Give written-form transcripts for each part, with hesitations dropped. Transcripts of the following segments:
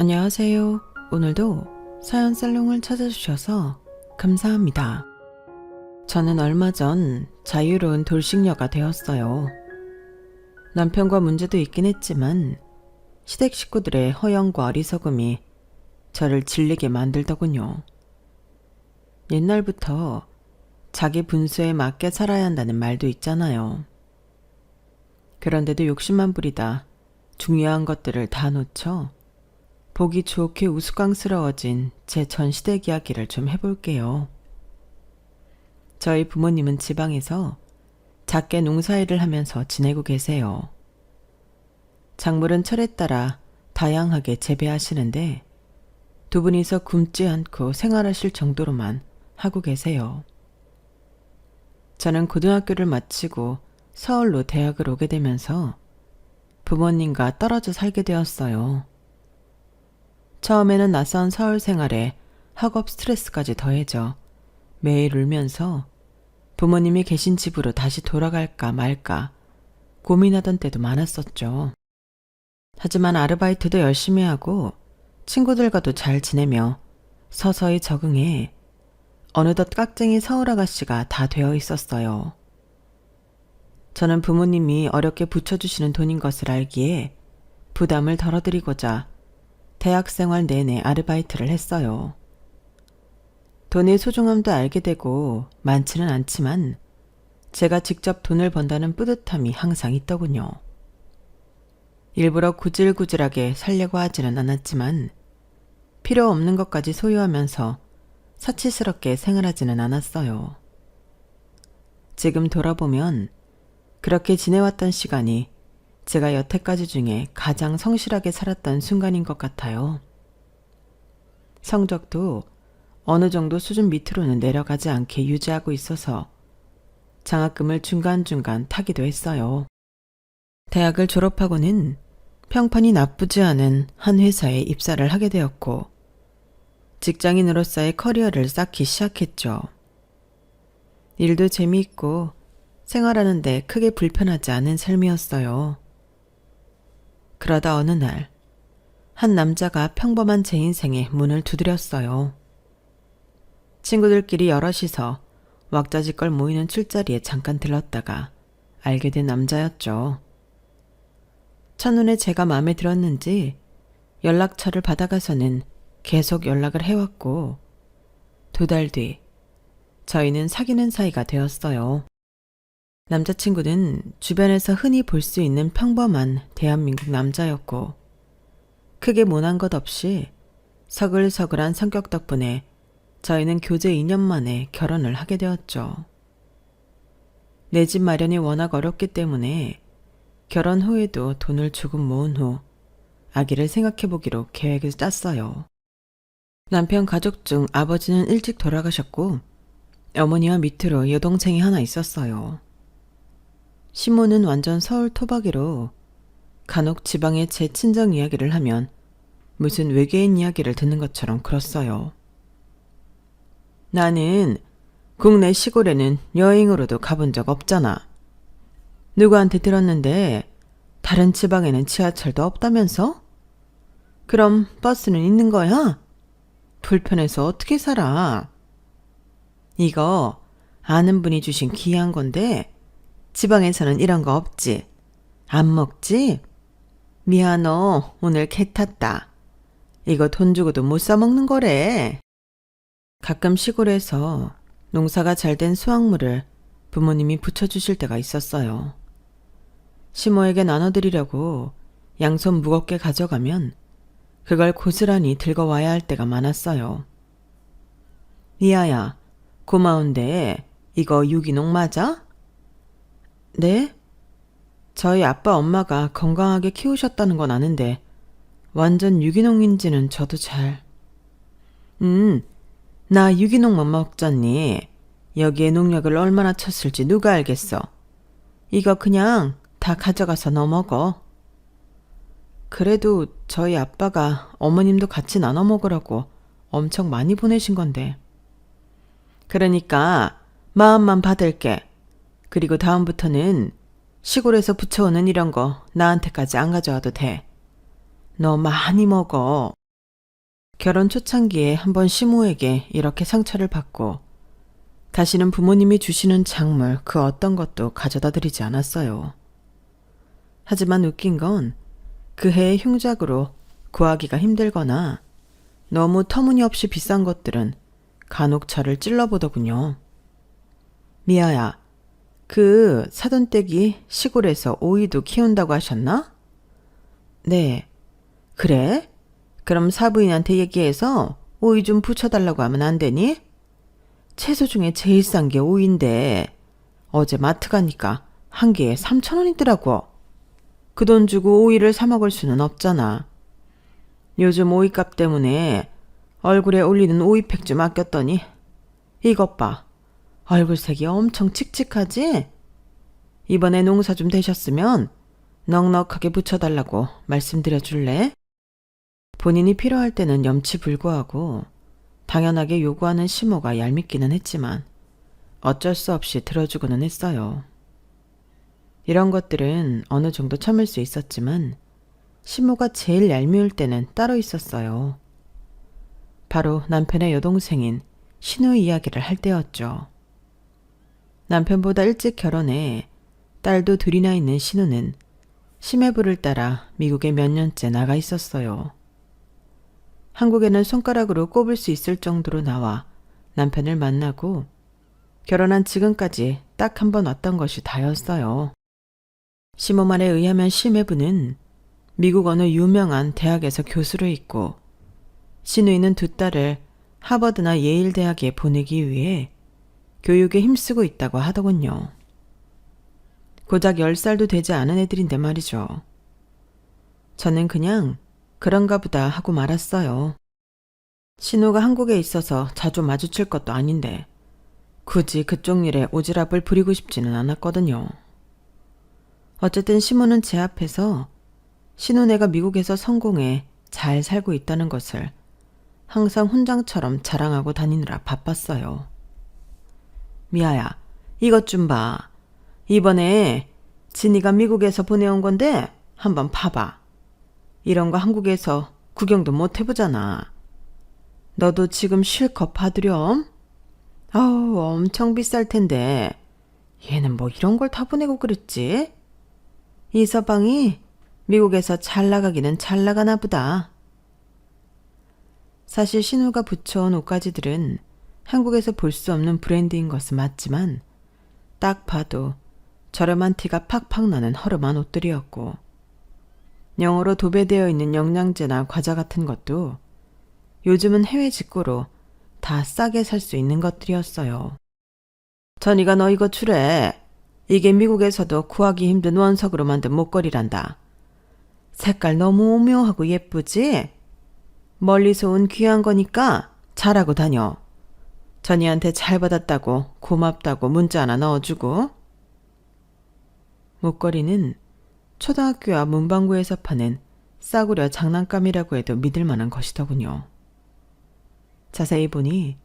안녕하세요. 오늘도 사연 살롱을 찾아주셔서 감사합니다. 저는 얼마 전 자유로운 돌싱녀가 되었어요. 남편과 문제도 있긴 했지만 시댁 식구들의 허영과 어리석음이 저를 질리게 만들더군요. 옛날부터 자기 분수에 맞게 살아야 한다는 말도 있잖아요. 그런데도 욕심만 부리다 중요한 것들을 다 놓쳐 보기 좋게 우스꽝스러워진 제 전 시댁 이야기를 좀 해볼게요. 저희 부모님은 지방에서 작게 농사일을 하면서 지내고 계세요. 작물은 철에 따라 다양하게 재배하시는데 두 분이서 굶지 않고 생활하실 정도로만 하고 계세요. 저는 고등학교를 마치고 서울로 대학을 오게 되면서 부모님과 떨어져 살게 되었어요. 처음에는 낯선 서울 생활에 학업 스트레스까지 더해져 매일 울면서 부모님이 계신 집으로 다시 돌아갈까 말까 고민하던 때도 많았었죠. 하지만 아르바이트도 열심히 하고 친구들과도 잘 지내며 서서히 적응해 어느덧 깍쟁이 서울 아가씨가 다 되어 있었어요. 저는 부모님이 어렵게 붙여주시는 돈인 것을 알기에 부담을 덜어드리고자 대학생활 내내 아르바이트를 했어요. 돈의 소중함도 알게 되고 많지는 않지만 제가 직접 돈을 번다는 뿌듯함이 항상 있더군요. 일부러 구질구질하게 살려고 하지는 않았지만 필요 없는 것까지 소유하면서 사치스럽게 생활하지는 않았어요. 지금 돌아보면 그렇게 지내왔던 시간이 제가 여태까지 중에 가장 성실하게 살았던 순간인 것 같아요. 성적도 어느 정도 수준 밑으로는 내려가지 않게 유지하고 있어서 장학금을 중간중간 타기도 했어요. 대학을 졸업하고는 평판이 나쁘지 않은 한 회사에 입사를 하게 되었고 직장인으로서의 커리어를 쌓기 시작했죠. 일도 재미있고 생활하는데 크게 불편하지 않은 삶이었어요. 그러다 어느 날, 한 남자가 평범한 제 인생에 문을 두드렸어요. 친구들끼리 여럿이서 왁자지껄 모이는 술자리에 잠깐 들렀다가 알게 된 남자였죠. 첫눈에 제가 마음에 들었는지 연락처를 받아가서는 계속 연락을 해왔고 2달 뒤 저희는 사귀는 사이가 되었어요. 남자친구는 주변에서 흔히 볼 수 있는 평범한 대한민국 남자였고 크게 모난 것 없이 서글서글한 성격 덕분에 저희는 교제 2년 만에 결혼을 하게 되었죠. 내 집 마련이 워낙 어렵기 때문에 결혼 후에도 돈을 조금 모은 후 아기를 생각해보기로 계획을 짰어요. 남편 가족 중 아버지는 일찍 돌아가셨고 어머니와 밑으로 여동생이 하나 있었어요. 시모는 완전 서울 토박이로 간혹 지방의 제 친정 이야기를 하면 무슨 외계인 이야기를 듣는 것처럼 그렇어요. 나는 국내 시골에는 여행으로도 가본 적 없잖아. 누구한테 들었는데 다른 지방에는 지하철도 없다면서? 그럼 버스는 있는 거야? 불편해서 어떻게 살아? 이거 아는 분이 주신 귀한 건데 지방에서는 이런 거 없지? 안 먹지? 미안어, 오늘 개 탔다. 이거 돈 주고도 못 사 먹는 거래. 가끔 시골에서 농사가 잘 된 수확물을 부모님이 붙여주실 때가 있었어요. 시모에게 나눠드리려고 양손 무겁게 가져가면 그걸 고스란히 들고 와야 할 때가 많았어요. 이하야, 고마운데 이거 유기농 맞아? 네? 저희 아빠 엄마가 건강하게 키우셨다는 건 아는데 완전 유기농인지는 저도 잘... 나 유기농만 먹잖니. 여기에 농약을 얼마나 쳤을지 누가 알겠어. 이거 그냥 다 가져가서 너 먹어. 그래도 저희 아빠가 어머님도 같이 나눠 먹으라고 엄청 많이 보내신 건데. 그러니까 마음만 받을게. 그리고 다음부터는 시골에서 부쳐오는 이런 거 나한테까지 안 가져와도 돼. 너 많이 먹어. 결혼 초창기에 한번 시모에게 이렇게 상처를 받고 다시는 부모님이 주시는 작물 그 어떤 것도 가져다 드리지 않았어요. 하지만 웃긴 건 그 해의 흉작으로 구하기가 힘들거나 너무 터무니없이 비싼 것들은 간혹 저를 찔러보더군요. 미아야, 그 사돈댁이 시골에서 오이도 키운다고 하셨나? 네. 그래? 그럼 사부인한테 얘기해서 오이 좀 부쳐달라고 하면 안 되니? 채소 중에 제일 싼 게 오이인데 어제 마트 가니까 한 개에 3,000원이더라고. 그 돈 주고 오이를 사 먹을 수는 없잖아. 요즘 오이값 때문에 얼굴에 올리는 오이팩 좀 아꼈더니 이것 봐. 얼굴색이 엄청 칙칙하지? 이번에 농사 좀 되셨으면 넉넉하게 붙여달라고 말씀드려 줄래? 본인이 필요할 때는 염치불구하고 당연하게 요구하는 시모가 얄밉기는 했지만 어쩔 수 없이 들어주고는 했어요. 이런 것들은 어느 정도 참을 수 있었지만 시모가 제일 얄미울 때는 따로 있었어요. 바로 남편의 여동생인 신우 이야기를 할 때였죠. 남편보다 일찍 결혼해 딸도 둘이나 있는 신우는 심해부를 따라 미국에 몇 년째 나가 있었어요. 한국에는 손가락으로 꼽을 수 있을 정도로 나와 남편을 만나고 결혼한 지금까지 딱 한 번 왔던 것이 다였어요. 시모 말에 의하면 심해부는 미국 어느 유명한 대학에서 교수로 있고 신우이는 두 딸을 하버드나 예일 대학에 보내기 위해 교육에 힘쓰고 있다고 하더군요. 고작 10살도 되지 않은 애들인데 말이죠. 저는 그냥 그런가 보다 하고 말았어요. 신우가 한국에 있어서 자주 마주칠 것도 아닌데 굳이 그쪽 일에 오지랖을 부리고 싶지는 않았거든요. 어쨌든 시모는 제 앞에서 신우네가 미국에서 성공해 잘 살고 있다는 것을 항상 훈장처럼 자랑하고 다니느라 바빴어요. 미아야, 이것 좀 봐. 이번에 진이가 미국에서 보내온 건데 한번 봐봐. 이런 거 한국에서 구경도 못 해보잖아. 너도 지금 실컷 봐두렴. 아우, 엄청 비쌀 텐데 얘는 뭐 이런 걸 다 보내고 그랬지? 이 서방이 미국에서 잘 나가기는 잘 나가나 보다. 사실 신우가 붙여온 옷가지들은 한국에서 볼 수 없는 브랜드인 것은 맞지만 딱 봐도 저렴한 티가 팍팍 나는 허름한 옷들이었고 영어로 도배되어 있는 영양제나 과자 같은 것도 요즘은 해외 직구로 다 싸게 살 수 있는 것들이었어요. 전이가 너 이거 주래. 이게 미국에서도 구하기 힘든 원석으로 만든 목걸이란다. 색깔 너무 오묘하고 예쁘지? 멀리서 온 귀한 거니까 잘하고 다녀. 전이한테 잘 받았다고 고맙다고 문자 하나 넣어주고. 목걸이는 초등학교 앞 문방구에서 파는 싸구려 장난감이라고 해도 믿을 만한 것이더군요. 자세히 보니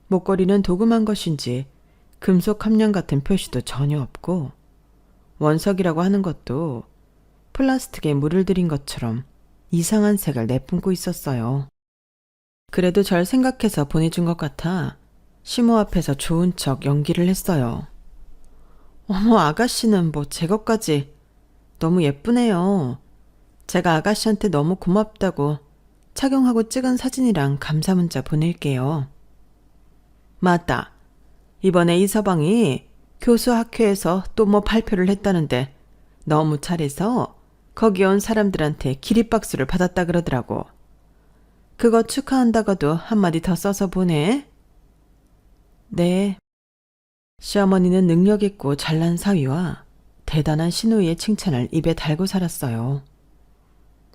목걸이는 도금한 것인지 금속 함량 같은 표시도 전혀 없고 원석이라고 하는 것도 플라스틱에 물을 들인 것처럼 이상한 색을 내뿜고 있었어요. 그래도 절 생각해서 보내준 것 같아 시모 앞에서 좋은 척 연기를 했어요. 어머, 아가씨는 뭐 제 것까지 너무 예쁘네요. 제가 아가씨한테 너무 고맙다고 착용하고 찍은 사진이랑 감사 문자 보낼게요. 맞다. 이번에 이 서방이 교수 학회에서 또 뭐 발표를 했다는데 너무 잘해서 거기 온 사람들한테 기립박수를 받았다 그러더라고. 그거 축하한다고도 한마디 더 써서 보내. 네. 시어머니는 능력 있고 잘난 사위와 대단한 시누이의 칭찬을 입에 달고 살았어요.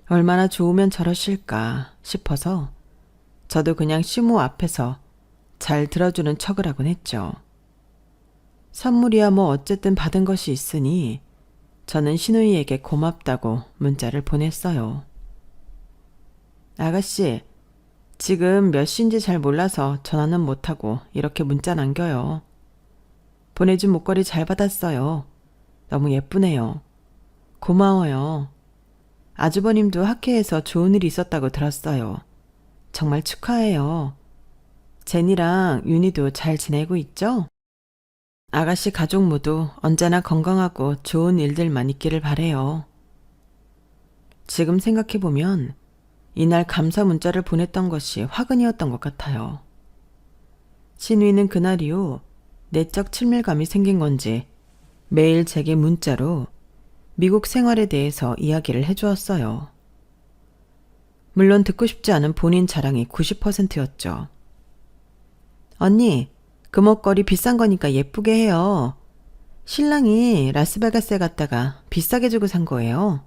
얼마나 좋으면 저러실까 싶어서 저도 그냥 시모 앞에서 잘 들어주는 척을 하곤 했죠. 선물이야 뭐 어쨌든 받은 것이 있으니 저는 시누이에게 고맙다고 문자를 보냈어요. 아가씨, 지금 몇 시인지 잘 몰라서 전화는 못하고 이렇게 문자 남겨요. 보내준 목걸이 잘 받았어요. 너무 예쁘네요. 고마워요. 아주버님도 학회에서 좋은 일이 있었다고 들었어요. 정말 축하해요. 제니랑 윤희도 잘 지내고 있죠? 아가씨 가족 모두 언제나 건강하고 좋은 일들만 있기를 바래요. 지금 생각해보면 이날 감사 문자를 보냈던 것이 화근이었던 것 같아요. 신우이는 그날 이후 내적 친밀감이 생긴 건지 매일 제게 문자로 미국 생활에 대해서 이야기를 해주었어요. 물론 듣고 싶지 않은 본인 자랑이 90%였죠. 언니, 그 목걸이 비싼 거니까 예쁘게 해요. 신랑이 라스베가스에 갔다가 비싸게 주고 산 거예요.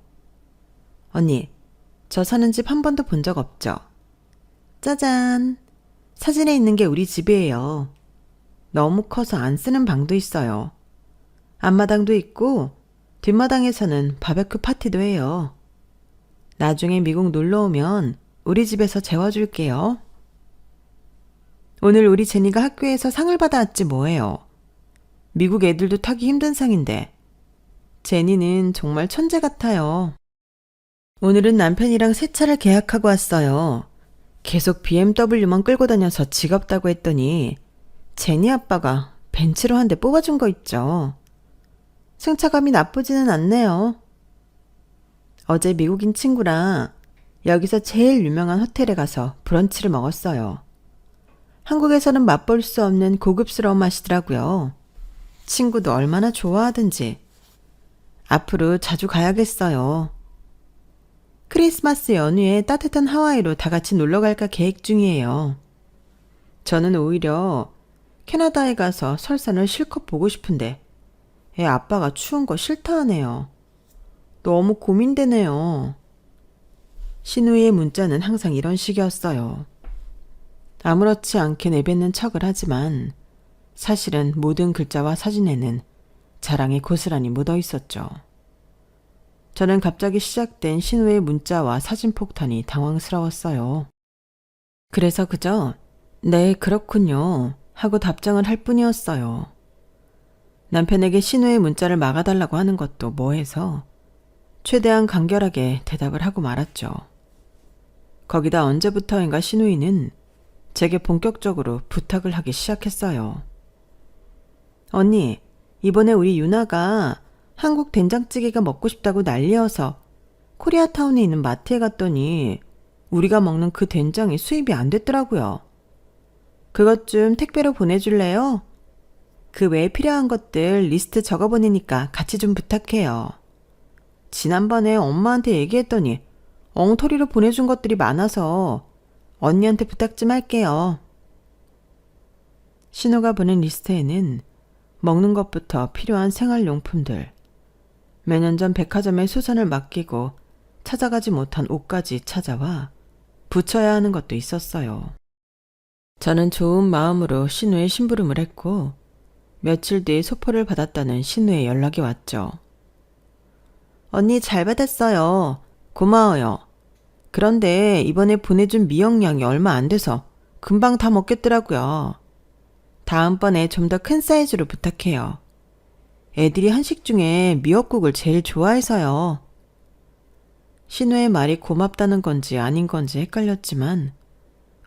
언니, 저 사는 집 한 번도 본 적 없죠? 짜잔! 사진에 있는 게 우리 집이에요. 너무 커서 안 쓰는 방도 있어요. 앞마당도 있고 뒷마당에서는 바베큐 파티도 해요. 나중에 미국 놀러 오면 우리 집에서 재워줄게요. 오늘 우리 제니가 학교에서 상을 받아왔지 뭐예요. 미국 애들도 타기 힘든 상인데 제니는 정말 천재 같아요. 오늘은 남편이랑 새 차를 계약하고 왔어요. 계속 BMW만 끌고 다녀서 지겹다고 했더니 제니 아빠가 벤츠로 한 대 뽑아준 거 있죠. 승차감이 나쁘지는 않네요. 어제 미국인 친구랑 여기서 제일 유명한 호텔에 가서 브런치를 먹었어요. 한국에서는 맛볼 수 없는 고급스러운 맛이더라고요. 친구도 얼마나 좋아하든지. 앞으로 자주 가야겠어요. 크리스마스 연휴에 따뜻한 하와이로 다 같이 놀러 갈까 계획 중이에요. 저는 오히려 캐나다에 가서 설산을 실컷 보고 싶은데 애 아빠가 추운 거 싫다 하네요. 너무 고민되네요. 신우이의 문자는 항상 이런 식이었어요. 아무렇지 않게 내뱉는 척을 하지만 사실은 모든 글자와 사진에는 자랑이 고스란히 묻어 있었죠. 저는 갑자기 시작된 신우의 문자와 사진 폭탄이 당황스러웠어요. 그래서 그저 네, 그렇군요 하고 답장을 할 뿐이었어요. 남편에게 신우의 문자를 막아달라고 하는 것도 뭐해서 최대한 간결하게 대답을 하고 말았죠. 거기다 언제부터인가 신우이는 제게 본격적으로 부탁을 하기 시작했어요. 언니, 이번에 우리 유나가 한국 된장찌개가 먹고 싶다고 난리여서 코리아타운에 있는 마트에 갔더니 우리가 먹는 그 된장이 수입이 안 됐더라고요. 그것 좀 택배로 보내줄래요? 그 외에 필요한 것들 리스트 적어보내니까 같이 좀 부탁해요. 지난번에 엄마한테 얘기했더니 엉터리로 보내준 것들이 많아서 언니한테 부탁 좀 할게요. 신호가 보낸 리스트에는 먹는 것부터 필요한 생활용품들, 몇 년 전 백화점에 수선을 맡기고 찾아가지 못한 옷까지 찾아와 붙여야 하는 것도 있었어요. 저는 좋은 마음으로 신우의 심부름을 했고 며칠 뒤에 소포를 받았다는 신우의 연락이 왔죠. 언니 잘 받았어요. 고마워요. 그런데 이번에 보내준 미역량이 얼마 안 돼서 금방 다 먹겠더라고요. 다음번에 좀 더 큰 사이즈로 부탁해요. 애들이 한식 중에 미역국을 제일 좋아해서요. 신우의 말이 고맙다는 건지 아닌 건지 헷갈렸지만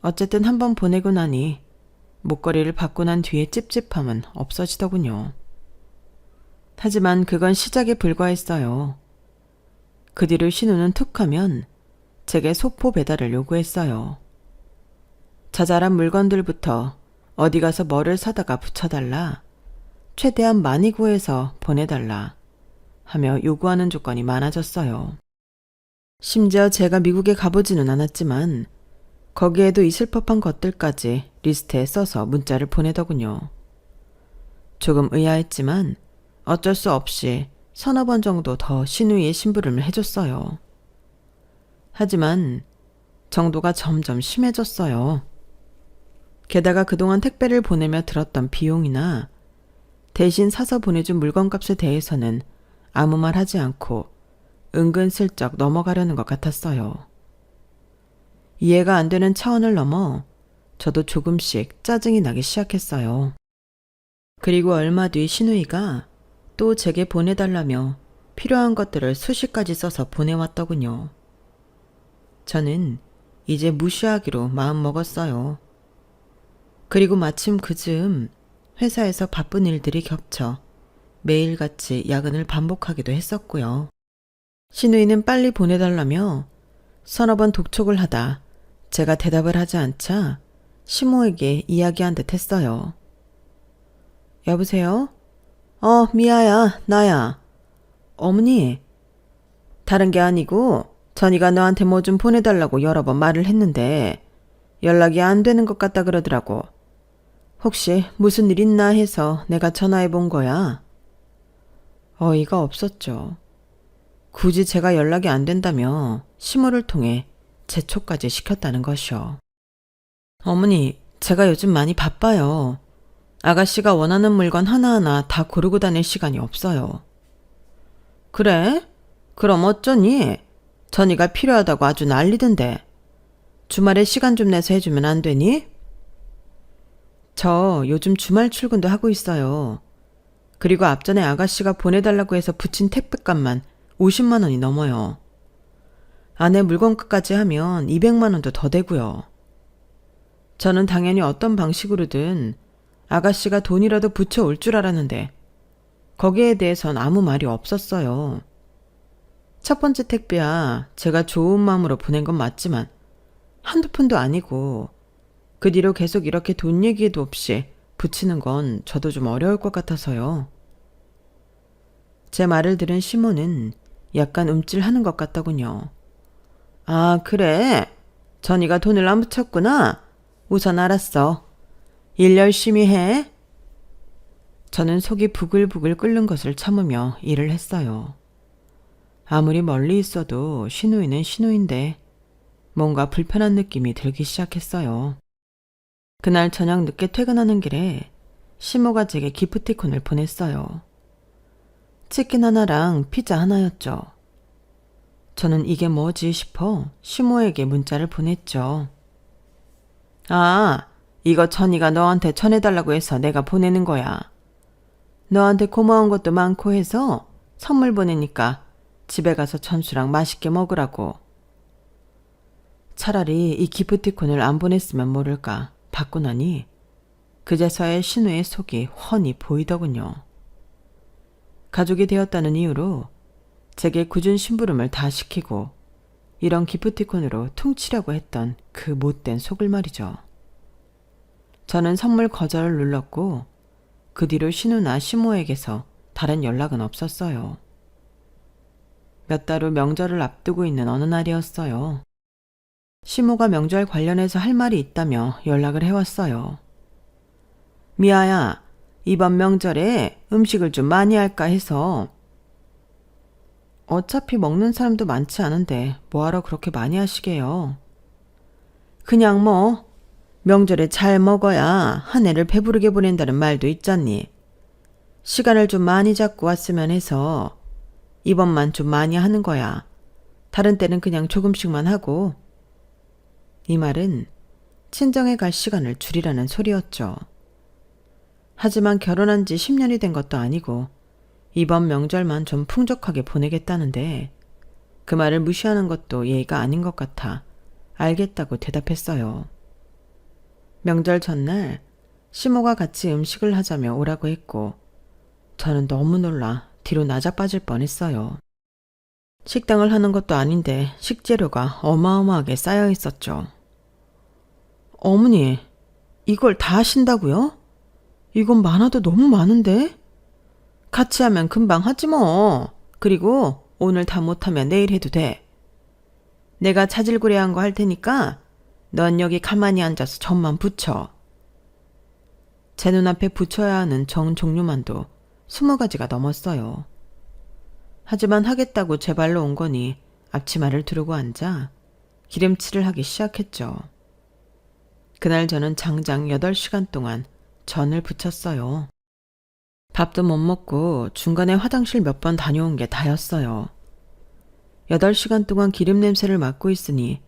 어쨌든 한번 보내고 나니 목걸이를 받고 난 뒤에 찝찝함은 없어지더군요. 하지만 그건 시작에 불과했어요. 그 뒤로 신우는 툭하면 제게 소포 배달을 요구했어요. 자잘한 물건들부터 어디 가서 뭐를 사다가 붙여달라, 최대한 많이 구해서 보내달라 하며 요구하는 조건이 많아졌어요. 심지어 제가 미국에 가보지는 않았지만 거기에도 있을 법한 것들까지 리스트에 써서 문자를 보내더군요. 조금 의아했지만 어쩔 수 없이 서너 번 정도 더 신우이의 심부름을 해줬어요. 하지만 정도가 점점 심해졌어요. 게다가 그동안 택배를 보내며 들었던 비용이나 대신 사서 보내준 물건값에 대해서는 아무 말 하지 않고 은근슬쩍 넘어가려는 것 같았어요. 이해가 안 되는 차원을 넘어 저도 조금씩 짜증이 나기 시작했어요. 그리고 얼마 뒤 신우이가 또 제게 보내달라며 필요한 것들을 수십 가지 써서 보내왔더군요. 저는 이제 무시하기로 마음먹었어요. 그리고 마침 그즈음 회사에서 바쁜 일들이 겹쳐 매일같이 야근을 반복하기도 했었고요. 신우이는 빨리 보내달라며 서너 번 독촉을 하다 제가 대답을 하지 않자 시모에게 이야기한 듯 했어요. 여보세요? 미아야, 나야. 어머니, 다른 게 아니고 전이가 너한테 뭐 좀 보내달라고 여러 번 말을 했는데 연락이 안 되는 것 같다 그러더라고. 혹시 무슨 일 있나 해서 내가 전화해 본 거야. 어이가 없었죠. 굳이 제가 연락이 안 된다며 시모를 통해 재촉까지 시켰다는 것이요. 어머니, 제가 요즘 많이 바빠요. 아가씨가 원하는 물건 하나하나 다 고르고 다닐 시간이 없어요. 그래? 그럼 어쩌니? 전이가 필요하다고 아주 난리던데. 주말에 시간 좀 내서 해주면 안 되니? 저 요즘 주말 출근도 하고 있어요. 그리고 앞전에 아가씨가 보내달라고 해서 붙인 택배값만 50만 원이 넘어요. 안에 물건값까지 하면 200만 원도 더 되고요. 저는 당연히 어떤 방식으로든 아가씨가 돈이라도 붙여올 줄 알았는데 거기에 대해선 아무 말이 없었어요. 첫 번째 택배야 제가 좋은 마음으로 보낸 건 맞지만 한두 푼도 아니고 그 뒤로 계속 이렇게 돈 얘기도 없이 붙이는 건 저도 좀 어려울 것 같아서요. 제 말을 들은 시모는 약간 움찔하는 것 같더군요. 아, 그래? 전이가 돈을 안 붙였구나. 우선 알았어. 일 열심히 해. 저는 속이 부글부글 끓는 것을 참으며 일을 했어요. 아무리 멀리 있어도 시누이는 시누인데 뭔가 불편한 느낌이 들기 시작했어요. 그날 저녁 늦게 퇴근하는 길에 시모가 제게 기프티콘을 보냈어요. 치킨 하나랑 피자 하나였죠. 저는 이게 뭐지 싶어 시모에게 문자를 보냈죠. 아, 이거 전이가 너한테 전해달라고 해서 내가 보내는 거야. 너한테 고마운 것도 많고 해서 선물 보내니까 집에 가서 천수랑 맛있게 먹으라고. 차라리 이 기프티콘을 안 보냈으면 모를까 받고 나니 그제서야 신우의 속이 훤히 보이더군요. 가족이 되었다는 이유로 제게 굳은 심부름을 다 시키고 이런 기프티콘으로 퉁치려고 했던 그 못된 속을 말이죠. 저는 선물 거절을 눌렀고 그 뒤로 신우나 시모에게서 다른 연락은 없었어요. 몇 달 후 명절을 앞두고 있는 어느 날이었어요. 시모가 명절 관련해서 할 말이 있다며 연락을 해왔어요. 미아야, 이번 명절에 음식을 좀 많이 할까 해서. 어차피 먹는 사람도 많지 않은데 뭐하러 그렇게 많이 하시게요. 그냥 뭐 명절에 잘 먹어야 한 해를 배부르게 보낸다는 말도 있잖니. 시간을 좀 많이 잡고 왔으면 해서 이번만 좀 많이 하는 거야. 다른 때는 그냥 조금씩만 하고. 이 말은 친정에 갈 시간을 줄이라는 소리였죠. 하지만 결혼한 지 10년이 된 것도 아니고 이번 명절만 좀 풍족하게 보내겠다는데 그 말을 무시하는 것도 예의가 아닌 것 같아 알겠다고 대답했어요. 명절 전날 시모가 같이 음식을 하자며 오라고 했고 저는 너무 놀라 뒤로 나자빠질 뻔했어요. 식당을 하는 것도 아닌데 식재료가 어마어마하게 쌓여 있었죠. 어머니, 이걸 다 하신다고요? 이건 많아도 너무 많은데? 같이 하면 금방 하지 뭐. 그리고 오늘 다 못하면 내일 해도 돼. 내가 자질구레한 거 할 테니까 넌 여기 가만히 앉아서 전만 붙여. 제 눈앞에 붙여야 하는 정 종류만도 20가지가 넘었어요. 하지만 하겠다고 제 발로 온 거니 앞치마를 두르고 앉아 기름칠을 하기 시작했죠. 그날 저는 장장 8시간 동안 전을 부쳤어요. 밥도 못 먹고 중간에 화장실 몇 번 다녀온 게 다였어요. 8시간 동안 기름 냄새를 맡고 있으니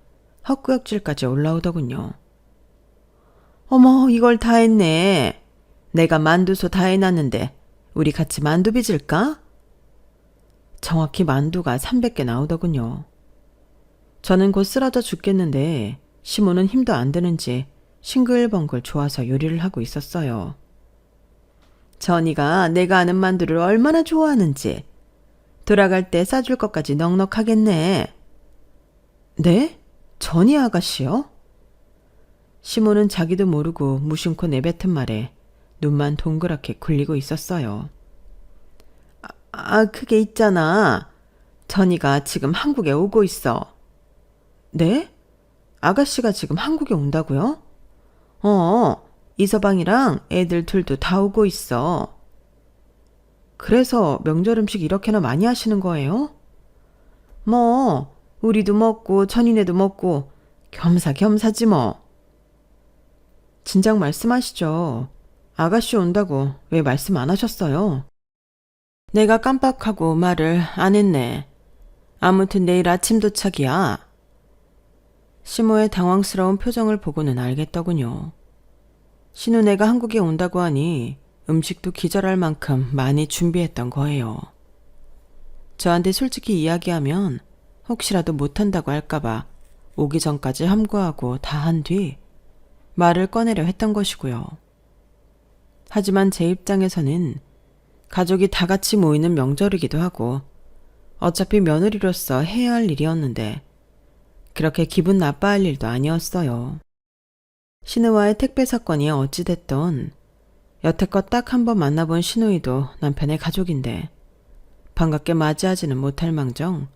헛구역질까지 올라오더군요. 어머, 이걸 다 했네. 내가 만두소 다 해놨는데 우리 같이 만두 빚을까? 정확히 만두가 300개 나오더군요. 저는 곧 쓰러져 죽겠는데 시모는 힘도 안 드는지 싱글벙글 좋아서 요리를 하고 있었어요. 전이가 내가 아는 만두를 얼마나 좋아하는지 돌아갈 때 싸줄 것까지 넉넉하겠네. 네? 전이 아가씨요? 시모는 자기도 모르고 무심코 내뱉은 말에 눈만 동그랗게 굴리고 있었어요. 그게 있잖아. 전이가 지금 한국에 오고 있어. 네? 아가씨가 지금 한국에 온다고요? 이서방이랑 애들 둘도 다 오고 있어. 그래서 명절 음식 이렇게나 많이 하시는 거예요? 뭐, 우리도 먹고 전이네도 먹고 겸사겸사지 뭐. 진작 말씀하시죠. 아가씨 온다고 왜 말씀 안 하셨어요? 내가 깜빡하고 말을 안 했네. 아무튼 내일 아침 도착이야. 시모의 당황스러운 표정을 보고는 알겠더군요. 신우네가 한국에 온다고 하니 음식도 기절할 만큼 많이 준비했던 거예요. 저한테 솔직히 이야기하면 혹시라도 못한다고 할까봐 오기 전까지 함구하고 다 한 뒤 말을 꺼내려 했던 것이고요. 하지만 제 입장에서는 가족이 다 같이 모이는 명절이기도 하고 어차피 며느리로서 해야 할 일이었는데 그렇게 기분 나빠할 일도 아니었어요. 신우와의 택배 사건이 어찌됐던 여태껏 딱 한 번 만나본 신우이도 남편의 가족인데 반갑게 맞이하지는 못할 망정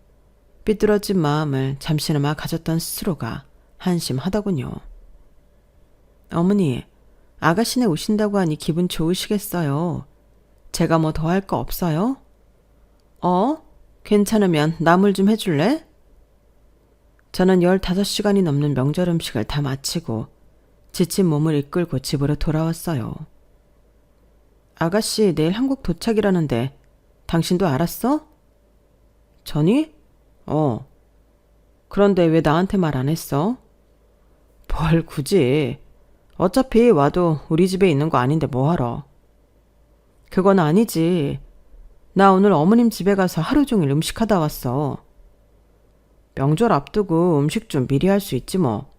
삐뚤어진 마음을 잠시나마 가졌던 스스로가 한심하더군요. 어머니, 아가씨네 오신다고 하니 기분 좋으시겠어요. 제가 뭐 더 할 거 없어요? 괜찮으면 나물 좀 해줄래? 저는 15시간이 넘는 명절 음식을 다 마치고 지친 몸을 이끌고 집으로 돌아왔어요. 아가씨 내일 한국 도착이라는데 당신도 알았어? 전이? 그런데 왜 나한테 말 안 했어? 뭘 굳이. 어차피 와도 우리 집에 있는 거 아닌데 뭐하러. 그건 아니지. 나 오늘 어머님 집에 가서 하루 종일 음식하다 왔어. 명절 앞두고 음식 좀 미리 할 수 있지 뭐.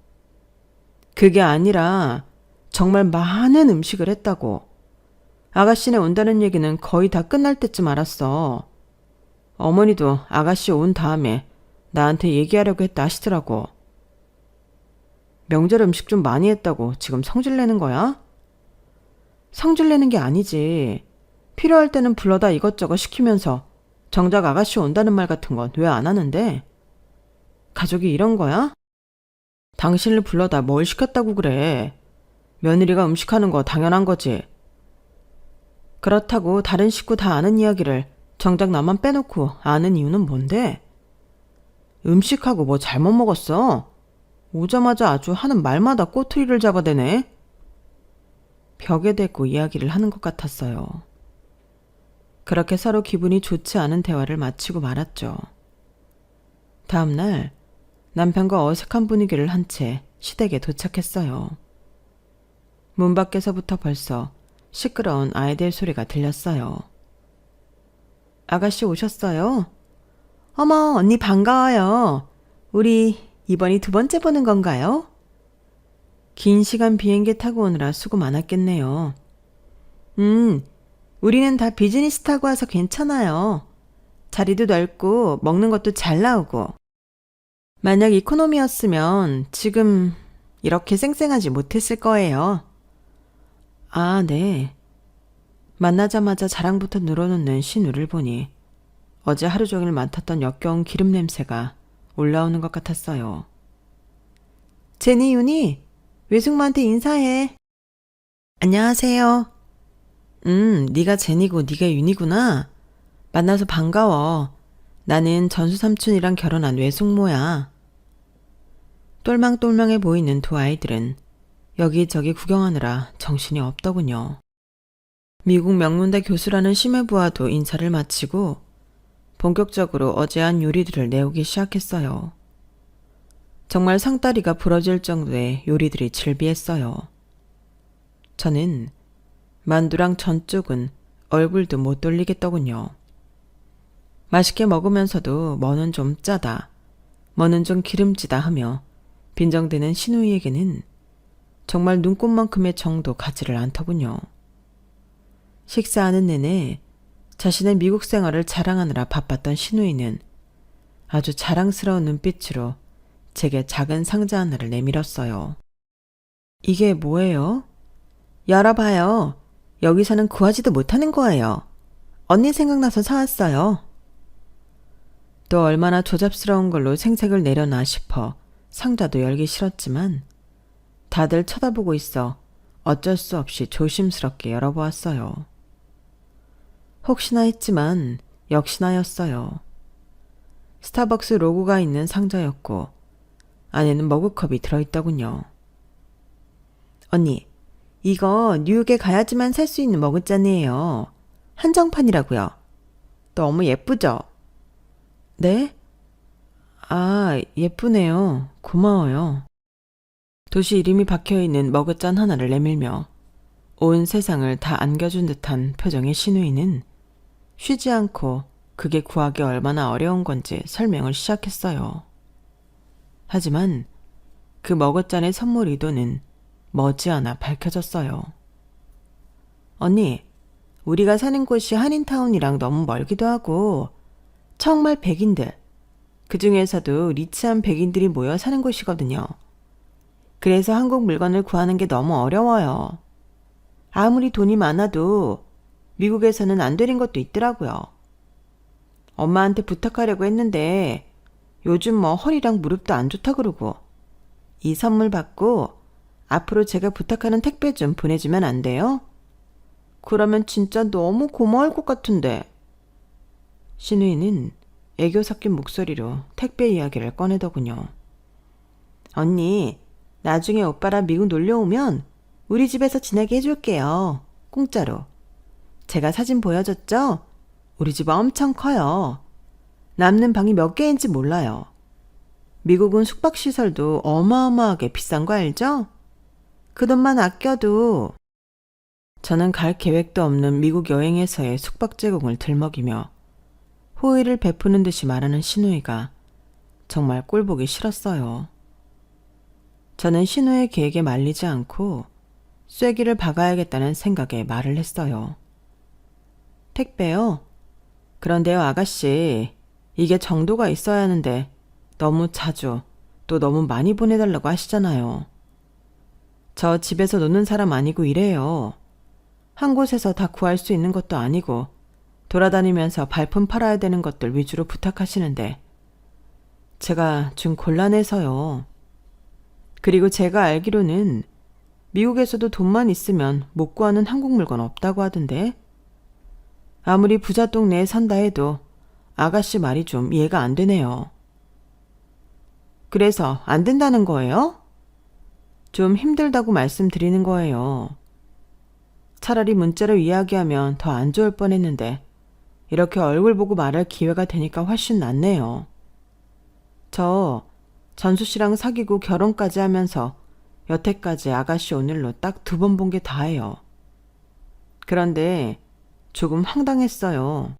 그게 아니라 정말 많은 음식을 했다고. 아가씨네 온다는 얘기는 거의 다 끝날 때쯤 알았어. 어머니도 아가씨 온 다음에 나한테 얘기하려고 했다 하시더라고. 명절 음식 좀 많이 했다고 지금 성질내는 거야? 성질내는 게 아니지. 필요할 때는 불러다 이것저것 시키면서 정작 아가씨 온다는 말 같은 건 왜 안 하는데? 가족이 이런 거야? 당신을 불러다 뭘 시켰다고 그래. 며느리가 음식하는 거 당연한 거지. 그렇다고 다른 식구 다 아는 이야기를 정작 나만 빼놓고 아는 이유는 뭔데? 음식하고 뭐 잘못 먹었어? 오자마자 아주 하는 말마다 꼬투리를 잡아대네. 벽에 대고 이야기를 하는 것 같았어요. 그렇게 서로 기분이 좋지 않은 대화를 마치고 말았죠. 다음 날 남편과 어색한 분위기를 한 채 시댁에 도착했어요. 문 밖에서부터 벌써 시끄러운 아이들 소리가 들렸어요. 아가씨 오셨어요? 어머, 언니 반가워요. 우리 이번이 2번째 보는 건가요? 긴 시간 비행기 타고 오느라 수고 많았겠네요. 우리는 다 비즈니스 타고 와서 괜찮아요. 자리도 넓고 먹는 것도 잘 나오고. 만약 이코노미였으면 지금 이렇게 쌩쌩하지 못했을 거예요. 아, 네. 만나자마자 자랑부터 늘어놓는 신우를 보니 어제 하루 종일 맡았던 역겨운 기름 냄새가 올라오는 것 같았어요. 제니, 윤희, 외숙모한테 인사해. 안녕하세요. 네가 제니고 네가 윤희구나. 만나서 반가워. 나는 전수삼촌이랑 결혼한 외숙모야. 똘망똘망해 보이는 두 아이들은 여기저기 구경하느라 정신이 없더군요. 미국 명문대 교수라는 심해부와도 인사를 마치고 본격적으로 어제 한 요리들을 내오기 시작했어요. 정말 상다리가 부러질 정도의 요리들이 즐비했어요. 저는 만두랑 전 쪽은 얼굴도 못 돌리겠더군요. 맛있게 먹으면서도 뭐는 좀 짜다, 뭐는 좀 기름지다 하며 빈정대는 신우이에게는 정말 눈꽃만큼의 정도 가지를 않더군요. 식사하는 내내 자신의 미국 생활을 자랑하느라 바빴던 신우이는 아주 자랑스러운 눈빛으로 제게 작은 상자 하나를 내밀었어요. 이게 뭐예요? 열어봐요. 여기서는 구하지도 못하는 거예요. 언니 생각나서 사왔어요. 또 얼마나 조잡스러운 걸로 생색을 내려나 싶어 상자도 열기 싫었지만 다들 쳐다보고 있어 어쩔 수 없이 조심스럽게 열어보았어요. 혹시나 했지만 역시나였어요. 스타벅스 로고가 있는 상자였고 안에는 머그컵이 들어있더군요. 언니, 이거 뉴욕에 가야지만 살 수 있는 머그잔이에요. 한정판이라고요. 너무 예쁘죠? 네? 아, 예쁘네요. 고마워요. 도시 이름이 박혀있는 머그잔 하나를 내밀며 온 세상을 다 안겨준 듯한 표정의 신우이는 쉬지 않고 그게 구하기 얼마나 어려운 건지 설명을 시작했어요. 하지만 그 머그잔의 선물 의도는 머지않아 밝혀졌어요. 언니, 우리가 사는 곳이 한인타운이랑 너무 멀기도 하고 정말 백인들, 그 중에서도 리치한 백인들이 모여 사는 곳이거든요. 그래서 한국 물건을 구하는 게 너무 어려워요. 아무리 돈이 많아도 미국에서는 안 되는 것도 있더라고요. 엄마한테 부탁하려고 했는데 요즘 뭐 허리랑 무릎도 안 좋다 그러고 이 선물 받고 앞으로 제가 부탁하는 택배 좀 보내주면 안 돼요? 그러면 진짜 너무 고마울 것 같은데. 신우이는 애교 섞인 목소리로 택배 이야기를 꺼내더군요. 언니, 나중에 오빠랑 미국 놀러 오면 우리 집에서 지내게 해줄게요. 공짜로. 제가 사진 보여줬죠? 우리 집 엄청 커요. 남는 방이 몇 개인지 몰라요. 미국은 숙박시설도 어마어마하게 비싼 거 알죠? 그 돈만 아껴도. 저는 갈 계획도 없는 미국 여행에서의 숙박 제공을 들먹이며 호의를 베푸는 듯이 말하는 신우이가 정말 꼴보기 싫었어요. 저는 신우의 계획에 말리지 않고 쐐기를 박아야겠다는 생각에 말을 했어요. 택배요? 그런데요, 아가씨. 이게 정도가 있어야 하는데 너무 자주 또 너무 많이 보내달라고 하시잖아요. 저 집에서 노는 사람 아니고 이래요. 한 곳에서 다 구할 수 있는 것도 아니고 돌아다니면서 발품 팔아야 되는 것들 위주로 부탁하시는데 제가 좀 곤란해서요. 그리고 제가 알기로는 미국에서도 돈만 있으면 못 구하는 한국 물건 없다고 하던데 아무리 부자 동네에 산다 해도 아가씨 말이 좀 이해가 안 되네요. 그래서 안 된다는 거예요? 좀 힘들다고 말씀드리는 거예요. 차라리 문자로 이야기하면 더 안 좋을 뻔했는데 이렇게 얼굴 보고 말할 기회가 되니까 훨씬 낫네요. 저 전수 씨랑 사귀고 결혼까지 하면서 여태까지 아가씨 오늘로 딱 2번 본 게 다예요. 그런데 조금 황당했어요.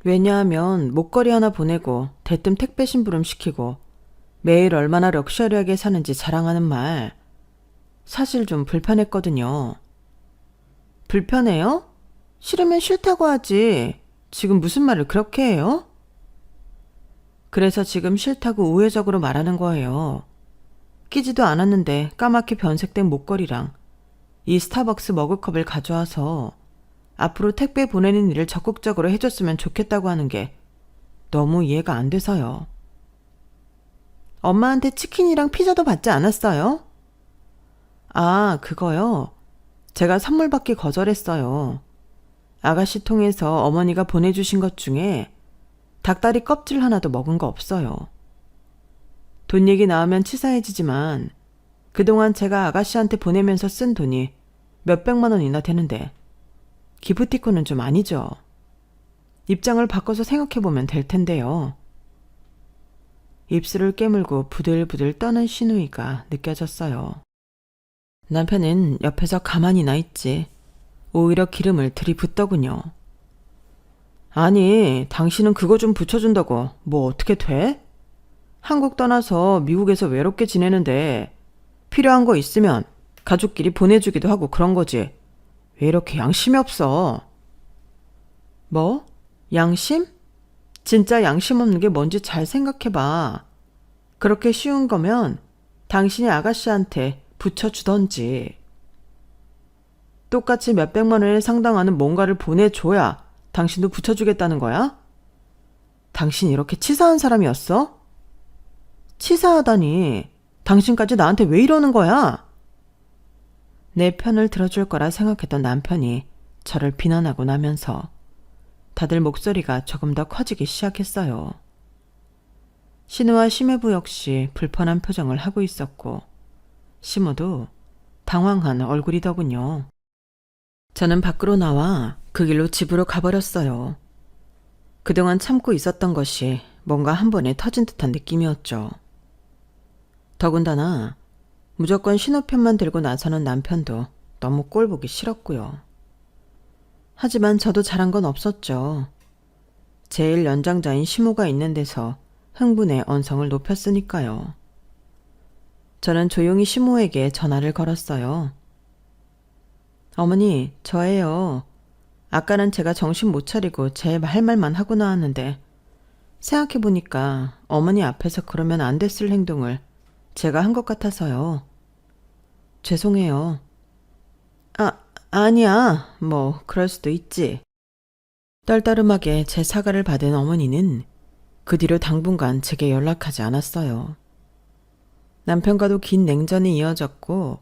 왜냐하면 목걸이 하나 보내고 대뜸 택배 심부름 시키고 매일 얼마나 럭셔리하게 사는지 자랑하는 말 사실 좀 불편했거든요. 불편해요? 싫으면 싫다고 하지. 지금 무슨 말을 그렇게 해요? 그래서 지금 싫다고 우회적으로 말하는 거예요. 끼지도 않았는데 까맣게 변색된 목걸이랑 이 스타벅스 머그컵을 가져와서 앞으로 택배 보내는 일을 적극적으로 해줬으면 좋겠다고 하는 게 너무 이해가 안 돼서요. 엄마한테 치킨이랑 피자도 받지 않았어요? 아, 그거요? 제가 선물 받기 거절했어요. 아가씨 통해서 어머니가 보내주신 것 중에 닭다리 껍질 하나도 먹은 거 없어요. 돈 얘기 나오면 치사해지지만 그동안 제가 아가씨한테 보내면서 쓴 돈이 몇백만 원이나 되는데 기프티콘은 좀 아니죠. 입장을 바꿔서 생각해보면 될 텐데요. 입술을 깨물고 부들부들 떠는 신우이가 느껴졌어요. 남편은 옆에서 가만히나 있지 오히려 기름을 들이붓더군요. 아니, 당신은 그거 좀 붙여준다고 뭐 어떻게 돼? 한국 떠나서 미국에서 외롭게 지내는데 필요한 거 있으면 가족끼리 보내주기도 하고 그런 거지. 왜 이렇게 양심이 없어? 뭐? 양심? 진짜 양심 없는 게 뭔지 잘 생각해봐. 그렇게 쉬운 거면 당신이 아가씨한테 붙여주던지. 똑같이 몇백만 원에 상당하는 뭔가를 보내줘야 당신도 붙여주겠다는 거야? 당신 이렇게 치사한 사람이었어? 치사하다니. 당신까지 나한테 왜 이러는 거야? 내 편을 들어줄 거라 생각했던 남편이 저를 비난하고 나면서 다들 목소리가 조금 더 커지기 시작했어요. 신우와 심해부 역시 불편한 표정을 하고 있었고 심호도 당황한 얼굴이더군요. 저는 밖으로 나와 그 길로 집으로 가버렸어요. 그동안 참고 있었던 것이 뭔가 한 번에 터진 듯한 느낌이었죠. 더군다나 무조건 신우 편만 들고 나서는 남편도 너무 꼴보기 싫었고요. 하지만 저도 잘한 건 없었죠. 제일 연장자인 심우가 있는 데서 흥분의 언성을 높였으니까요. 저는 조용히 심우에게 전화를 걸었어요. 어머니, 저예요. 아까는 제가 정신 못 차리고 제 할 말만 하고 나왔는데 생각해보니까 어머니 앞에서 그러면 안 됐을 행동을 제가 한 것 같아서요. 죄송해요. 아니야. 뭐 그럴 수도 있지. 떨떠름하게 제 사과를 받은 어머니는 그 뒤로 당분간 제게 연락하지 않았어요. 남편과도 긴 냉전이 이어졌고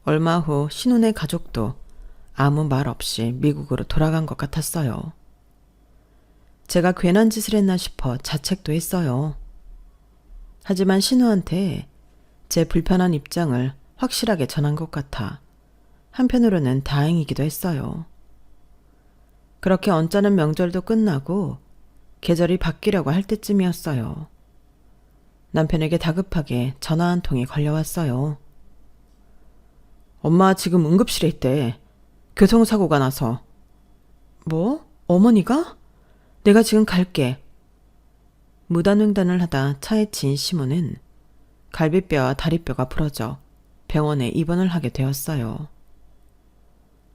얼마 후 신혼의 가족도 아무 말 없이 미국으로 돌아간 것 같았어요. 제가 괜한 짓을 했나 싶어 자책도 했어요. 하지만 신우한테 제 불편한 입장을 확실하게 전한 것 같아 한편으로는 다행이기도 했어요. 그렇게 언짢은 명절도 끝나고 계절이 바뀌려고 할 때쯤이었어요. 남편에게 다급하게 전화 한 통이 걸려왔어요. 엄마 지금 응급실에 있대. 교통사고가 나서. 뭐? 어머니가? 내가 지금 갈게. 무단횡단을 하다 차에 친 시모는 갈비뼈와 다리뼈가 부러져 병원에 입원을 하게 되었어요.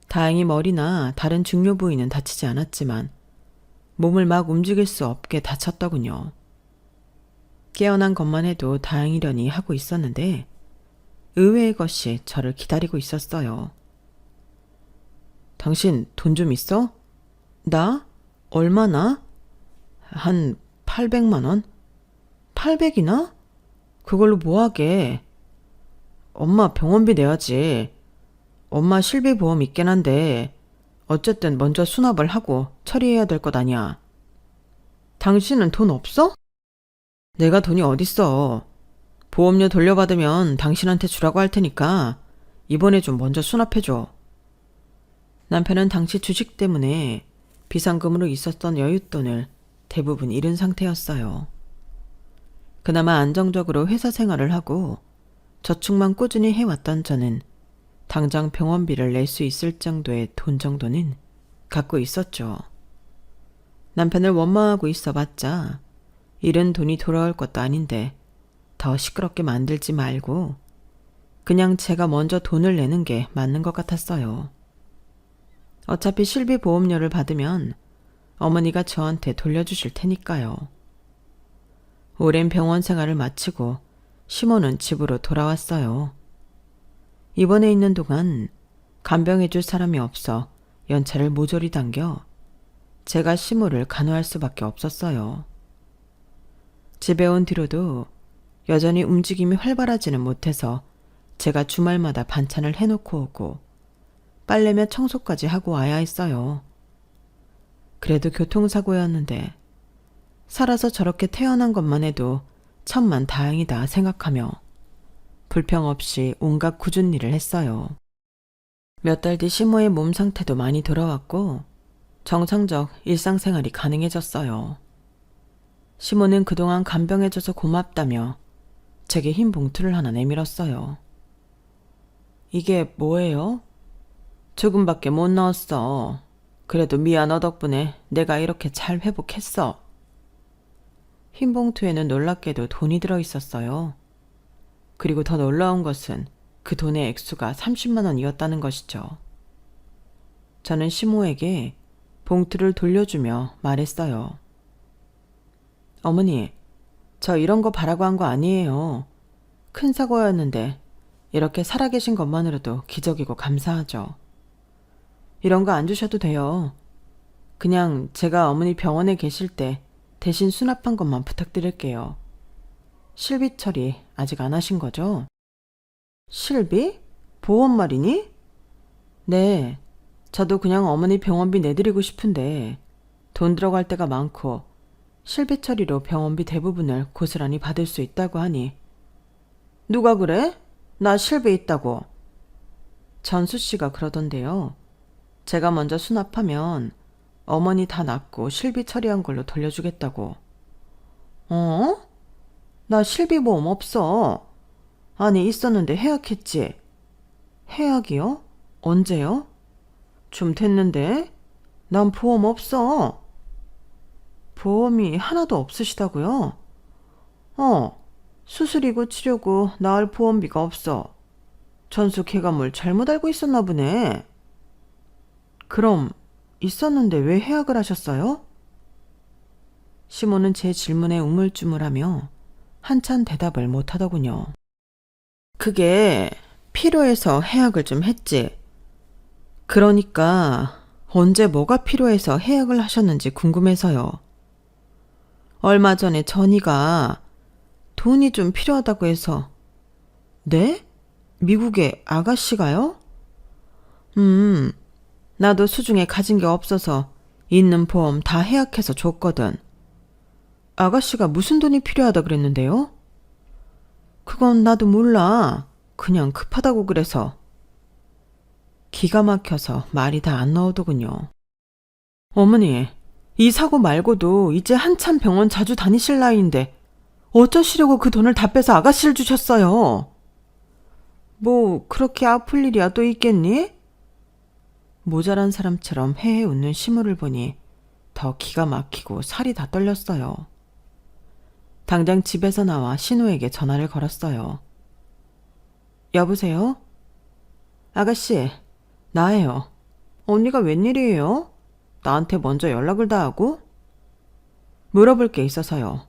다행히 머리나 다른 중요 부위는 다치지 않았지만 몸을 막 움직일 수 없게 다쳤더군요. 깨어난 것만 해도 다행이려니 하고 있었는데 의외의 것이 저를 기다리고 있었어요. 당신 돈 좀 있어? 나? 얼마나? 한 800만 원? 800이나? 그걸로 뭐하게? 엄마 병원비 내야지. 엄마 실비보험 있긴 한데 어쨌든 먼저 수납을 하고 처리해야 될 것 아니야. 당신은 돈 없어? 내가 돈이 어딨어. 보험료 돌려받으면 당신한테 주라고 할 테니까 이번에 좀 먼저 수납해줘. 남편은 당시 주식 때문에 비상금으로 있었던 여윳돈을 대부분 잃은 상태였어요. 그나마 안정적으로 회사 생활을 하고 저축만 꾸준히 해왔던 저는 당장 병원비를 낼 수 있을 정도의 돈 정도는 갖고 있었죠. 남편을 원망하고 있어봤자 잃은 돈이 돌아올 것도 아닌데 더 시끄럽게 만들지 말고 그냥 제가 먼저 돈을 내는 게 맞는 것 같았어요. 어차피 실비보험료를 받으면 어머니가 저한테 돌려주실 테니까요. 오랜 병원 생활을 마치고 시모는 집으로 돌아왔어요. 입원해 있는 동안 간병해줄 사람이 없어 연차를 모조리 당겨 제가 시모를 간호할 수밖에 없었어요. 집에 온 뒤로도 여전히 움직임이 활발하지는 못해서 제가 주말마다 반찬을 해놓고 오고 빨래며 청소까지 하고 와야 했어요. 그래도 교통사고였는데 살아서 저렇게 태어난 것만 해도 천만 다행이다 생각하며 불평 없이 온갖 굳은 일을 했어요. 몇 달 뒤 시모의 몸 상태도 많이 돌아왔고 정상적 일상생활이 가능해졌어요. 시모는 그동안 간병해줘서 고맙다며 제게 흰 봉투를 하나 내밀었어요. 이게 뭐예요? 조금밖에 못 넣었어. 그래도 미안 너 덕분에 내가 이렇게 잘 회복했어. 흰 봉투에는 놀랍게도 돈이 들어 있었어요. 그리고 더 놀라운 것은 그 돈의 액수가 30만 원이었다는 것이죠. 저는 시모에게 봉투를 돌려주며 말했어요. 어머니, 저 이런 거 바라고 한 거 아니에요. 큰 사고였는데 이렇게 살아계신 것만으로도 기적이고 감사하죠. 이런 거 안 주셔도 돼요. 그냥 제가 어머니 병원에 계실 때 대신 수납한 것만 부탁드릴게요. 실비 처리 아직 안 하신 거죠? 실비? 보험 말이니? 네, 저도 그냥 어머니 병원비 내드리고 싶은데 돈 들어갈 때가 많고 실비 처리로 병원비 대부분을 고스란히 받을 수 있다고 하니. 누가 그래? 나 실비 있다고. 전수 씨가 그러던데요. 제가 먼저 수납하면 어머니 다 낫고 실비 처리한 걸로 돌려주겠다고. 어? 나 실비보험 없어. 아니, 있었는데 해약했지. 해약이요? 언제요? 좀 됐는데. 난 보험 없어. 보험이 하나도 없으시다고요? 수술이고 치료고 나을 보험비가 없어. 전수 걔가 잘못 알고 있었나 보네. 그럼 있었는데 왜 해약을 하셨어요? 시모는 제 질문에 우물쭈물하며 한참 대답을 못하더군요. 그게 필요해서 해약을 좀 했지. 그러니까 언제 뭐가 필요해서 해약을 하셨는지 궁금해서요. 얼마 전에 전이가 돈이 좀 필요하다고 해서. 네? 미국의 아가씨가요? 나도 수중에 가진 게 없어서 있는 보험 다 해약해서 줬거든. 아가씨가 무슨 돈이 필요하다 그랬는데요? 그건 나도 몰라. 그냥 급하다고 그래서. 기가 막혀서 말이 다 안 나오더군요. 어머니, 이 사고 말고도 이제 한참 병원 자주 다니실 나이인데 어쩌시려고 그 돈을 다 빼서 아가씨를 주셨어요? 뭐 그렇게 아플 일이야 또 있겠니? 모자란 사람처럼 헤헤 웃는 시무를 보니 더 기가 막히고 살이 다 떨렸어요. 당장 집에서 나와 신우에게 전화를 걸었어요. 여보세요? 아가씨, 나예요. 언니가 웬일이에요? 나한테 먼저 연락을 다 하고? 물어볼 게 있어서요.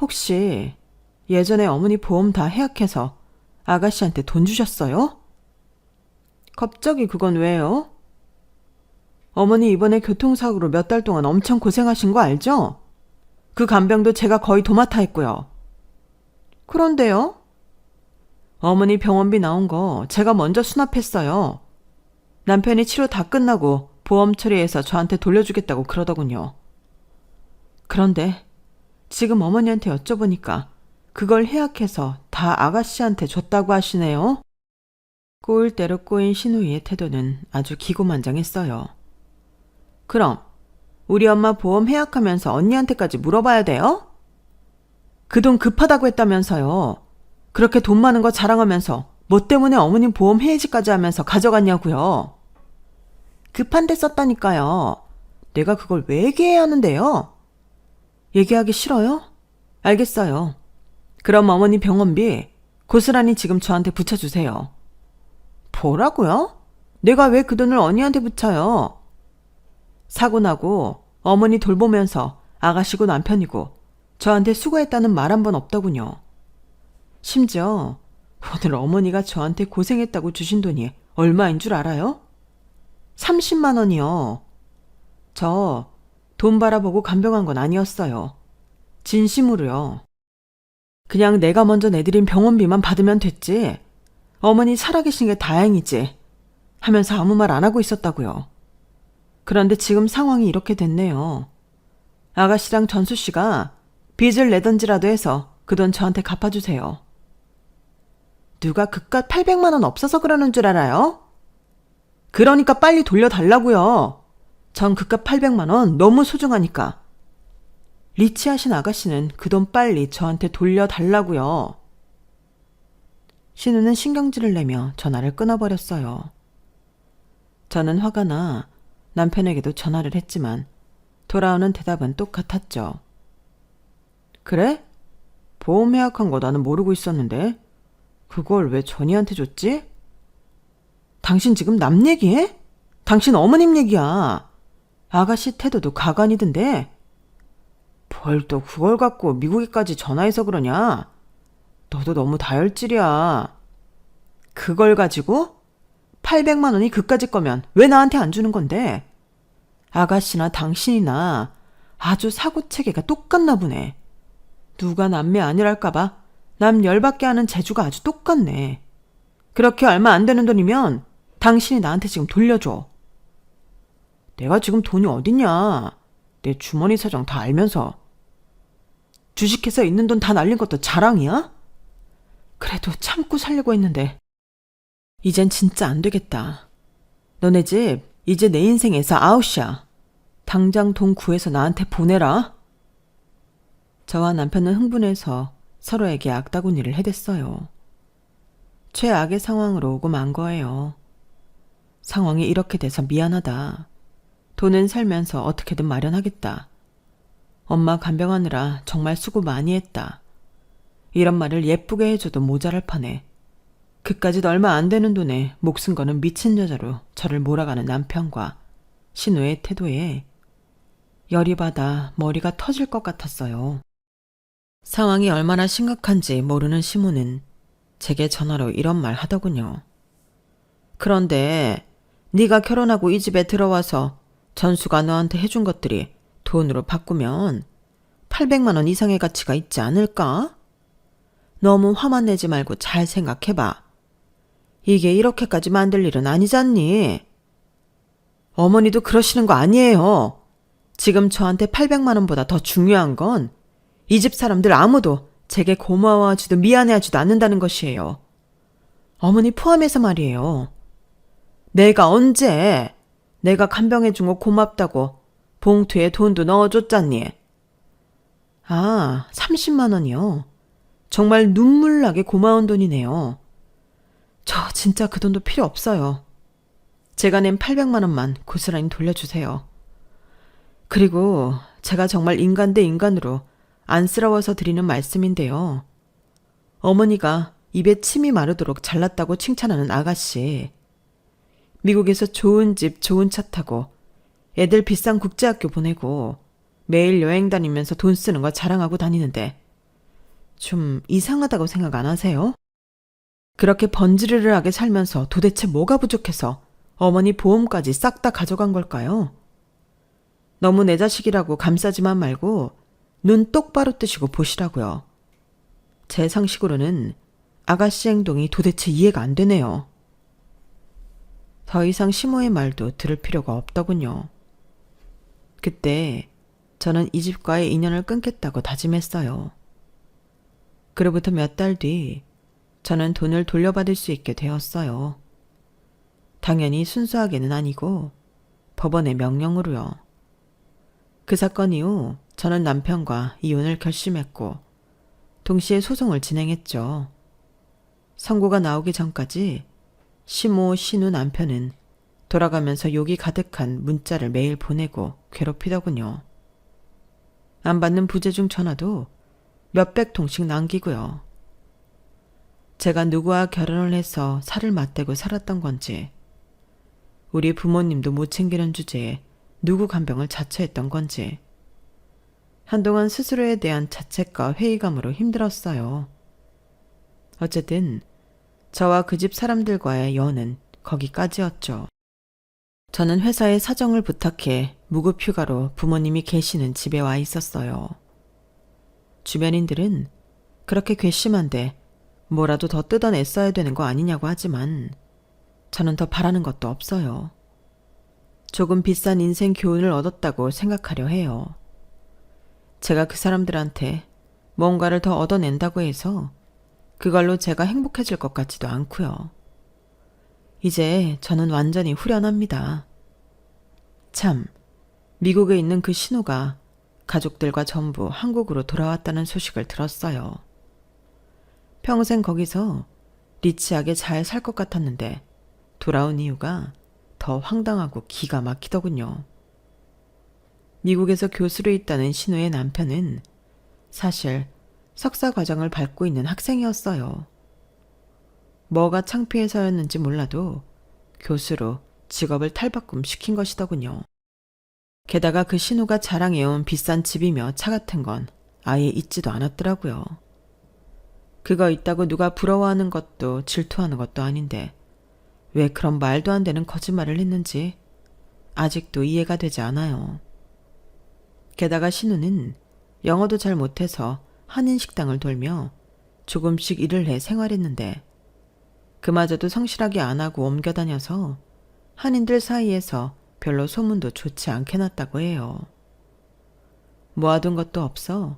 혹시 예전에 어머니 보험 다 해약해서 아가씨한테 돈 주셨어요? 갑자기 그건 왜요? 어머니 이번에 교통사고로 몇 달 동안 엄청 고생하신 거 알죠? 그 간병도 제가 거의 도맡아 했고요. 그런데요? 어머니 병원비 나온 거 제가 먼저 수납했어요. 남편이 치료 다 끝나고 보험 처리해서 저한테 돌려주겠다고 그러더군요. 그런데 지금 어머니한테 여쭤보니까 그걸 해약해서 다 아가씨한테 줬다고 하시네요. 꼬일 대로 꼬인 신우이의 태도는 아주 기고만장했어요. 그럼 우리 엄마 보험 해약하면서 언니한테까지 물어봐야 돼요? 그 돈 급하다고 했다면서요. 그렇게 돈 많은 거 자랑하면서 뭐 때문에 어머님 보험 해지까지 하면서 가져갔냐고요. 급한데 썼다니까요. 내가 그걸 왜 얘기해야 하는데요? 얘기하기 싫어요? 알겠어요. 그럼 어머니 병원비 고스란히 지금 저한테 붙여주세요. 뭐라고요? 내가 왜 그 돈을 언니한테 붙여요? 사고 나고 어머니 돌보면서 아가씨고 남편이고 저한테 수고했다는 말 한 번 없더군요. 심지어 오늘 어머니가 저한테 고생했다고 주신 돈이 얼마인 줄 알아요? 30만 원이요. 저 돈 바라보고 간병한 건 아니었어요. 진심으로요. 그냥 내가 먼저 내드린 병원비만 받으면 됐지. 어머니 살아계신 게 다행이지. 하면서 아무 말 안 하고 있었다고요. 그런데 지금 상황이 이렇게 됐네요. 아가씨랑 전수씨가 빚을 내던지라도 해서 그 돈 저한테 갚아주세요. 누가 그깟 800만 원 없어서 그러는 줄 알아요? 그러니까 빨리 돌려달라고요. 전 그깟 800만 원 너무 소중하니까. 리치하신 아가씨는 그 돈 빨리 저한테 돌려달라고요. 신우는 신경질을 내며 전화를 끊어버렸어요. 저는 화가 나 남편에게도 전화를 했지만 돌아오는 대답은 똑같았죠. 그래? 보험 해약한 거 나는 모르고 있었는데. 그걸 왜 전이한테 줬지? 당신 지금 남 얘기해? 당신 어머님 얘기야. 아가씨 태도도 가관이던데. 뭘 또 그걸 갖고 미국에까지 전화해서 그러냐? 너도 너무 다혈질이야. 그걸 가지고? 800만 원이 그까짓 거면 왜 나한테 안 주는 건데? 아가씨나 당신이나 아주 사고체계가 똑같나 보네. 누가 남매 아니랄까봐 남 열받게 하는 재주가 아주 똑같네. 그렇게 얼마 안 되는 돈이면 당신이 나한테 지금 돌려줘. 내가 지금 돈이 어딨냐. 내 주머니 사정 다 알면서. 주식회사 있는 돈 다 날린 것도 자랑이야? 그래도 참고 살려고 했는데 이젠 진짜 안 되겠다. 너네 집 이제 내 인생에서 아웃이야. 당장 돈 구해서 나한테 보내라. 저와 남편은 흥분해서 서로에게 악다구니를 해댔어요. 최악의 상황으로 오고 만 거예요. 상황이 이렇게 돼서 미안하다. 돈은 살면서 어떻게든 마련하겠다. 엄마 간병하느라 정말 수고 많이 했다. 이런 말을 예쁘게 해줘도 모자랄 판에 그까짓 얼마 안 되는 돈에 목숨 거는 미친 여자로 저를 몰아가는 남편과 신우의 태도에 열이 받아 머리가 터질 것 같았어요. 상황이 얼마나 심각한지 모르는 시모는 제게 전화로 이런 말 하더군요. 그런데 네가 결혼하고 이 집에 들어와서 전수가 너한테 해준 것들이 돈으로 바꾸면 800만 원 이상의 가치가 있지 않을까? 너무 화만 내지 말고 잘 생각해봐. 이게 이렇게까지 만들 일은 아니잖니. 어머니도 그러시는 거 아니에요. 지금 저한테 800만 원보다 더 중요한 건 이 집 사람들 아무도 제게 고마워하지도 미안해하지도 않는다는 것이에요. 어머니 포함해서 말이에요. 내가 언제 내가 간병해준 거 고맙다고 봉투에 돈도 넣어줬잖니. 아, 30만 원이요. 정말 눈물나게 고마운 돈이네요. 저 진짜 그 돈도 필요 없어요. 제가 낸 800만 원만 고스란히 돌려주세요. 그리고 제가 정말 인간 대 인간으로 안쓰러워서 드리는 말씀인데요. 어머니가 입에 침이 마르도록 잘났다고 칭찬하는 아가씨. 미국에서 좋은 집, 좋은 차 타고 애들 비싼 국제학교 보내고 매일 여행 다니면서 돈 쓰는 거 자랑하고 다니는데 좀 이상하다고 생각 안 하세요? 그렇게 번지르르하게 살면서 도대체 뭐가 부족해서 어머니 보험까지 싹 다 가져간 걸까요? 너무 내 자식이라고 감싸지만 말고 눈 똑바로 뜨시고 보시라고요. 제 상식으로는 아가씨 행동이 도대체 이해가 안 되네요. 더 이상 시모의 말도 들을 필요가 없더군요. 그때 저는 이 집과의 인연을 끊겠다고 다짐했어요. 그로부터 몇 달 뒤 저는 돈을 돌려받을 수 있게 되었어요. 당연히 순수하게는 아니고 법원의 명령으로요. 그 사건 이후 저는 남편과 이혼을 결심했고 동시에 소송을 진행했죠. 선고가 나오기 전까지 시모, 신우 남편은 돌아가면서 욕이 가득한 문자를 매일 보내고 괴롭히더군요. 안 받는 부재중 전화도 몇백 통씩 남기고요. 제가 누구와 결혼을 해서 살을 맞대고 살았던 건지, 우리 부모님도 못 챙기는 주제에 누구 간병을 자처했던 건지, 한동안 스스로에 대한 자책과 회의감으로 힘들었어요. 어쨌든 저와 그 집 사람들과의 연은 거기까지였죠. 저는 회사에 사정을 부탁해 무급 휴가로 부모님이 계시는 집에 와 있었어요. 주변인들은 그렇게 괘씸한데 뭐라도 더 뜯어냈어야 되는 거 아니냐고 하지만 저는 더 바라는 것도 없어요. 조금 비싼 인생 교훈을 얻었다고 생각하려 해요. 제가 그 사람들한테 뭔가를 더 얻어낸다고 해서 그걸로 제가 행복해질 것 같지도 않고요. 이제 저는 완전히 후련합니다. 참, 미국에 있는 그 신우가 가족들과 전부 한국으로 돌아왔다는 소식을 들었어요. 평생 거기서 리치하게 잘 살 것 같았는데 돌아온 이유가 더 황당하고 기가 막히더군요. 미국에서 교수로 있다는 신우의 남편은 사실 석사 과정을 밟고 있는 학생이었어요. 뭐가 창피해서였는지 몰라도 교수로 직업을 탈바꿈 시킨 것이더군요. 게다가 그 신우가 자랑해온 비싼 집이며 차 같은 건 아예 있지도 않았더라고요. 그거 있다고 누가 부러워하는 것도 질투하는 것도 아닌데 왜 그런 말도 안 되는 거짓말을 했는지 아직도 이해가 되지 않아요. 게다가 신우는 영어도 잘 못해서 한인 식당을 돌며 조금씩 일을 해 생활했는데 그마저도 성실하게 안 하고 옮겨 다녀서 한인들 사이에서 별로 소문도 좋지 않게 났다고 해요. 모아둔 것도 없어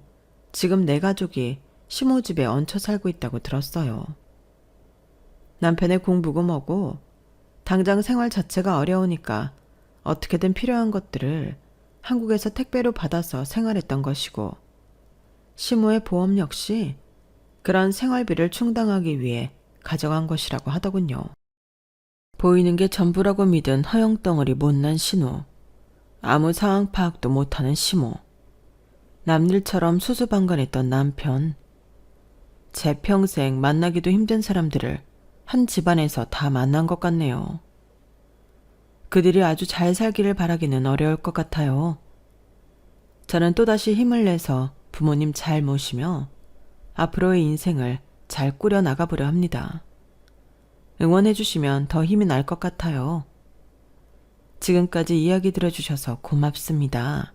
지금 내 가족이 시모 집에 얹혀 살고 있다고 들었어요. 남편의 공부고 뭐고 당장 생활 자체가 어려우니까 어떻게든 필요한 것들을 한국에서 택배로 받아서 생활했던 것이고 시모의 보험 역시 그런 생활비를 충당하기 위해 가져간 것이라고 하더군요. 보이는 게 전부라고 믿은 허영덩어리 못난 신우, 아무 상황 파악도 못하는 시모, 남일처럼 수수방관했던 남편, 제 평생 만나기도 힘든 사람들을 한 집안에서 다 만난 것 같네요. 그들이 아주 잘 살기를 바라기는 어려울 것 같아요. 저는 또다시 힘을 내서 부모님 잘 모시며 앞으로의 인생을 잘 꾸려 나가보려 합니다. 응원해 주시면 더 힘이 날 것 같아요. 지금까지 이야기 들어주셔서 고맙습니다.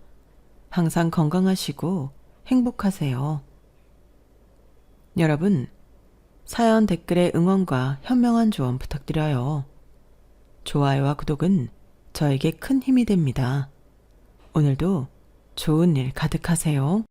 항상 건강하시고 행복하세요. 여러분, 사연 댓글에 응원과 현명한 조언 부탁드려요. 좋아요와 구독은 저에게 큰 힘이 됩니다. 오늘도 좋은 일 가득하세요.